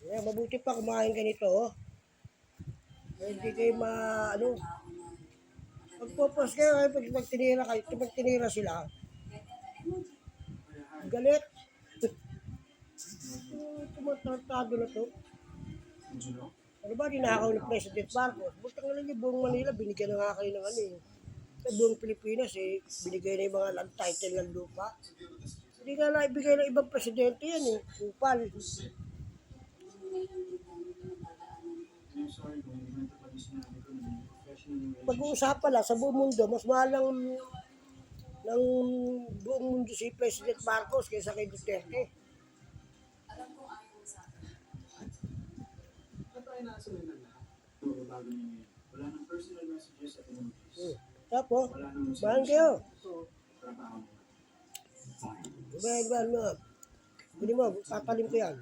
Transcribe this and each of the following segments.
Kaya mabuti pa kumain ka nito, oh. Hindi kayo ano, magpupos kayo, pag tinira kayo, pag tinira sila, galit. Tumatado na to. Ano ba, dinakaw ni President Marcos? Butang na lang yung buong Manila, binigyan na nga kayo ng ano eh. Sa buong Pilipinas eh, binigay na yung mga land title ng lupa. Hindi nga naibigay ng ibang presidente yan eh, upal. Pag-uusapan lang sa buong mundo, mas mahal ng buong mundo si President Marcos kaysa kay Duterte. Tapos, mahal kayo. Iba mo. Hindi mo, tatalim ko yan.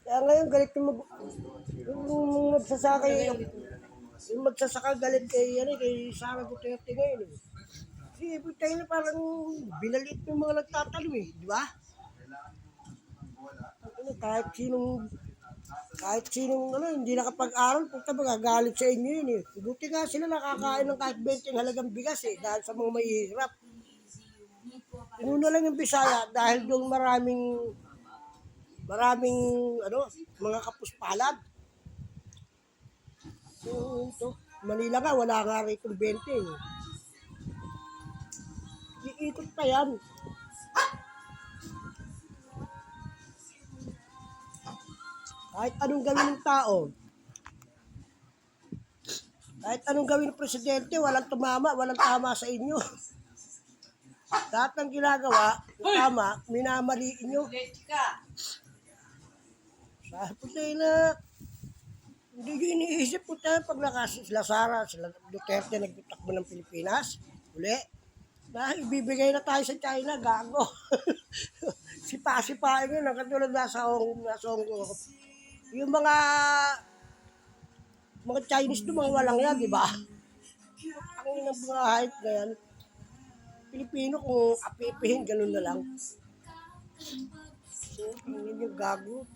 Kaya ngayon, galit yung magsasaka galit kay Sara Duterte ngayon eh. Kasi every time na parang binalit yung mga nagtatalim eh, di ba? Kahit sinong hindi nakapag-aral, punta magagalit sa inyo yun eh. Buti nga sila nakakain ng kahit 20 halagang bigas eh, dahil sa mga mahihirap. Inuna lang yung Bisaya dahil doon maraming mga kapuspalad. Manila nga, wala nga rito 20 eh. Iikot pa yan. Kahit anong gawin ng tao, kahit anong gawin ng presidente, walang tumama, walang tama sa inyo. Lahat ng ginagawa, tama, minamaliin nyo. Sabi na, hindi nyo iniisip po tayo pag sila Sara, sila Duterte nagtutakbo ng Pilipinas, uli, dahil ibibigay na tayo sa China, gago. Sipa-sipain nyo, katulad nasa Hong Kong. Yung mga Chinese doon, mga walang yan, di ba? Ang inang mga hype na yan, Pilipino kung apipihin, ganun na lang. So, yun yung gago.